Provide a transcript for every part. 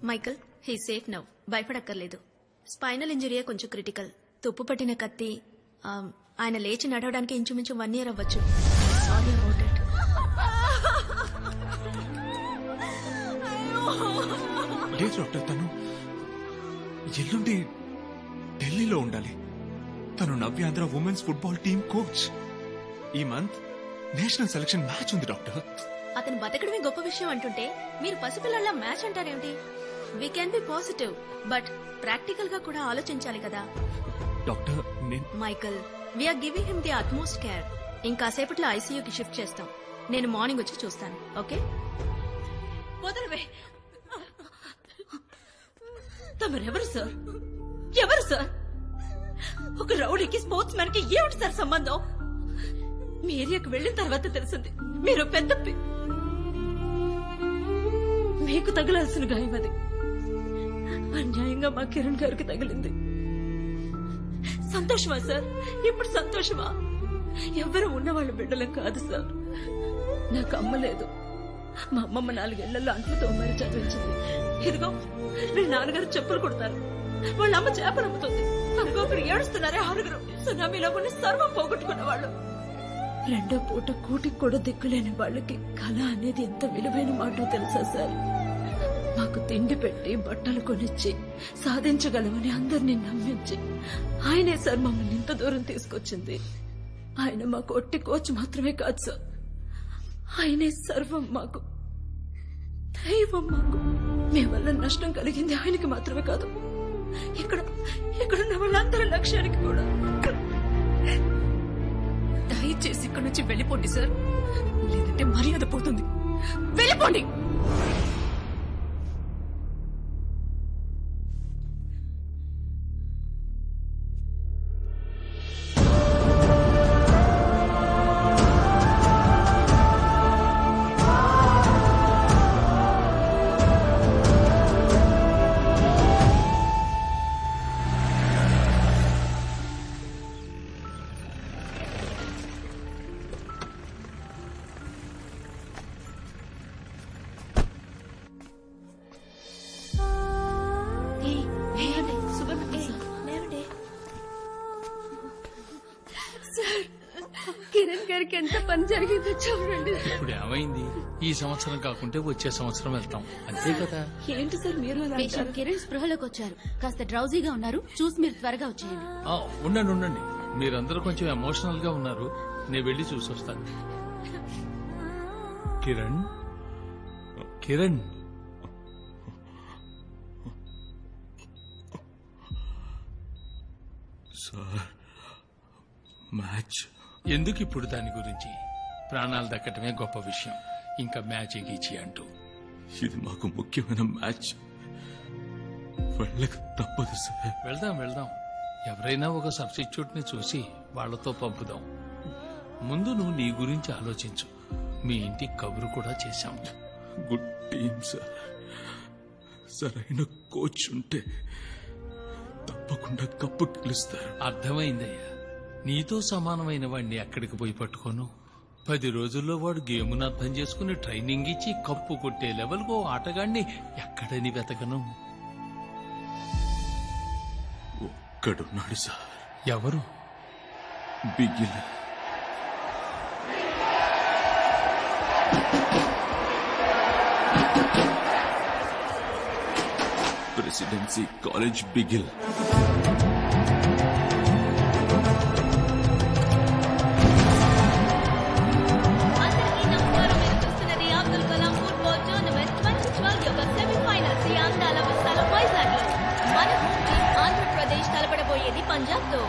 Michael he safe now, భయపడక్కర్లేదు. Spinal ఇంజరీయే కొంచెం క్రిటికల్. తుప్పు పట్టిన కత్తి. ఆయన లేచి నడవడానికి ఇంచుమించు 1 year అవ్వచ్చు. Sorry about it. లేదు డాక్టర్, తను ఎల్లుండి ఢిల్లీలో ఉండాలి. తను Navyandhra women's football team coach. ఈ మంత్ నేషనల్ సెలక్షన్ మ్యాచ్ ఉంది డాక్టర్. అతను బతకడమే గొప్ప విషయం అంటుంటే మీరు పసిపిల్లల మ్యాచ్ అంటారేమిటి? We can be positive, but practical గా కూడా ఆలోచించాలి కదా. Doctor Michael, we're giving him the utmost care. ఇంకాసేపట్లో ఐసీయూకి షిఫ్ట్ చేస్తాం. నేను మార్నింగ్ వచ్చి చూస్తాను. ఓకే? వదలవే. తమరెవరు సార్? ఎవరు సార్? ఒక రౌడీకి స్పోర్ట్స్ మ్యాన్ కి ఏమిటి సార్ సంబంధం? మీ ఏరియాకి వెళ్ళిన తర్వాత తెలిసింది మీరు పెద్ద మీకు తగలాల్సిన గాయం అది. అన్యాయంగా మా కిరణ్ గారికి తగిలింది. సంతోషమా సార్? ఇప్పుడు సంతోషమా? ఎవరు ఉన్నవాళ్ళ బిడ్డలం కాదు సార్. నాకు అమ్మ లేదు. మా అమ్మమ్మ 4 ఏళ్లలో అంట్లు తోమారి చదివించింది. ఇదిగో వీళ్ళ నాన్నగారు చెప్పులు కొడతారు, వాళ్ళ అమ్మ చేపలు అమ్ముతుంది. అదిగో ఒకరు ఏడుస్తున్నారే 6 సునామీలో కొన్ని సర్వం పోగొట్టుకున్న వాళ్ళు. 2వ పూట కూటికి కూడా దిక్కులేని వాళ్ళకి కళ అనేది ఎంత విలువైన మాటో తెలుసా సార్? మాకు తిండి పెట్టి బట్టలు కొనిచ్చి సాధించగలమని అందరినీ నమ్మించి ఆయనే సార్ మమ్మల్ని ఇంత దూరం తీసుకొచ్చింది. ఆయన మాకు ఒట్టి కోచ్ మాత్రమే కాదు సార్, ఆయనే సర్వం మాకు, దైవం మాకు. మీ వల్ల నష్టం కలిగింది ఆయనకి మాత్రమే కాదు, ఇక్కడున్న వాళ్ళందరి లక్ష్యానికి కూడా. దయచేసి ఇక్కడి నుంచి వెళ్ళిపోండి సార్, లేదంటే మర్యాద పోతుంది. వెళ్ళిపోండి. కిరణ్ గారికి ఎంత పని జరిగిందో చూడండి. ఇప్పుడు ఏమైంది? ఈ సంవత్సరం కాకుంటే వచ్చే సంవత్సరం వెళ్తాం, అంతే కదా. ఏంటి సార్ మీరు? కిరణ్ స్పృహలోకి వచ్చారు, కాస్త డ్రౌజీగా ఉన్నారు. చూసి మీరు త్వరగా వచ్చేయండి. ఉండండి, మీరందరూ కొంచెం ఎమోషనల్ గా ఉన్నారు. నేను వెళ్ళి చూసొస్తాను. కిరణ్ సార్, మ్యాచ్ ఎందుకు ఇప్పుడు దాని గురించి? ప్రాణాలు దక్కటమే గొప్ప విషయం, ఇంకా మ్యాచ్ గీచి అంటూ. ఇది మాకు ముఖ్యమైన మ్యాచ్, వెళ్ళక తప్పదు సార్. వెళ్దాం. ఎవరైనా ఒక సబ్స్టిట్యూట్ ని చూసి వాళ్లతో పంపుదాం. ముందు నువ్వు నీ గురించి ఆలోచించు. మీ ఇంటికి కబురు కూడా చేశాం. గుడ్ టీమ్ సార్, సరైన కోచ్ ఉంటే తప్పకుండా కప్పు గెలుస్తారు. అర్థమైందయ్యా. నీతో సమానమైన వాడిని ఎక్కడికి పోయి పట్టుకోను. 10 రోజుల్లో వాడు గేమును అర్థం చేసుకుని ట్రైనింగ్ ఇచ్చి కప్పు కొట్టే లెవెల్కు ఆటగాడిని ఎక్కడని వెతకను. ఒక్కడున్నాడు సార్. ఎవరు? బిగిల్. Presidency college Bigil. తలపడబోయేది పంజాబ్ తో.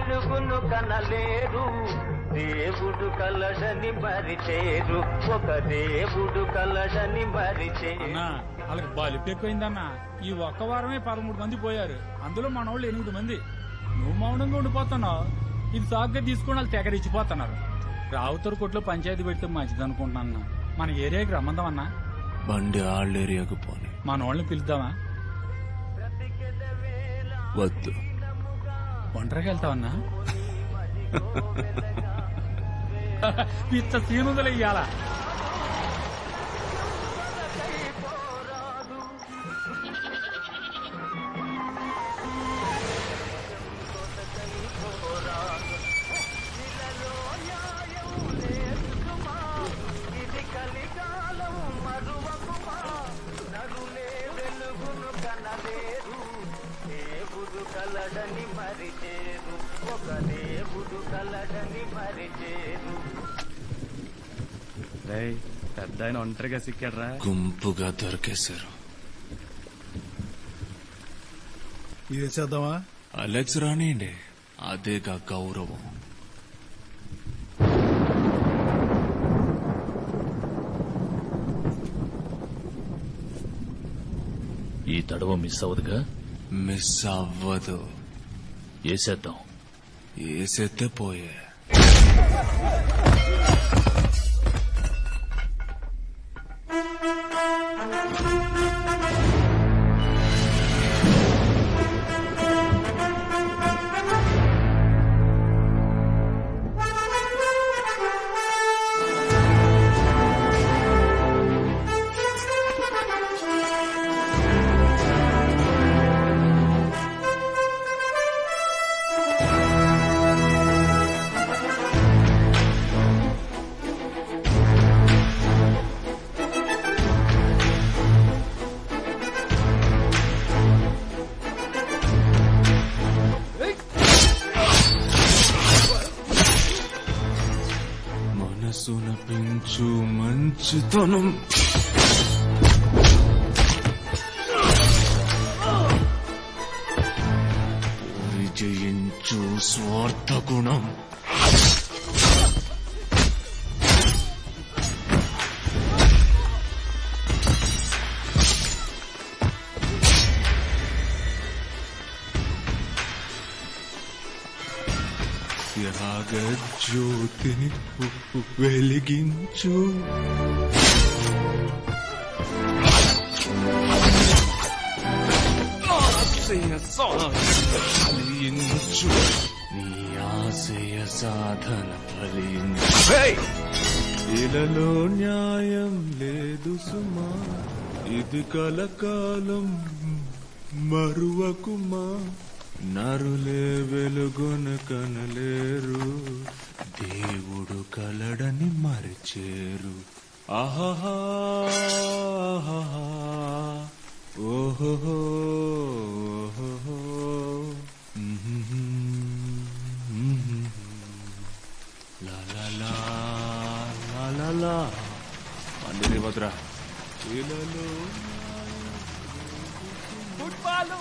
వెలుగును కనలేరు, దేవుడు కలడని మరిచేరు, ఒక దేవుడు కలడని మరిచేరు. వాళ్ళకి బలిపు ఎక్కువైందన్నా. ఈ ఒక్క వారమే 13 మంది పోయారు, అందులో మనోళ్ళు 8 మంది. నువ్వు మౌనంగా ఉండిపోతున్నావు, ఇది సాగ్గా తీసుకుని వాళ్ళు తెగరిచ్చిపోతున్నారు. రావుతూరు కొట్లో పంచాయతీ పెడితే మంచిది అనుకుంటున్నా. మన ఏరియాకి రమ్మందామన్నా. బండి వాళ్ళ ఏరియాకు పోని. మన వాళ్ళని పిలుద్దామా? వద్దు. ఒంటరికి వెళ్తావన్నా? పిచ్చ సీనుదలు ఇయ్యాలా? కలడని మరిచేరు, ఒక దేవుడు కలడని మరిచేరు. పెద్ద ఆయన ఒంటరిగా సిక్కాడ్రా. గుంపుగా దొరికేశారు. ఇదే చేద్దామా? అలెక్స్ రానియండి, అదేగా గౌరవం. ఈ తడవ మిస్ అవ్వదుగా? మిస్ అవ్వదు. వేసేద్దాం. వేసేస్తే పోయే. మనసున పెంచు మంచితనం, విజయించు స్వార్థ గుణం. త్యాగ జ్యోతిని వెలిగించు, ఆశయ ఫలించు, నీ ఆశయ సాధన ఫలించు. ఇలలో న్యాయం లేదు సుమా, ఇది కలకాలం మరువకుమా. నరులే వెలుగును కనలేరు, దేవుడు కలడని మరిచేరు. ఆహా ఓహో లా మందిని వద్రా. ఫుట్బాల్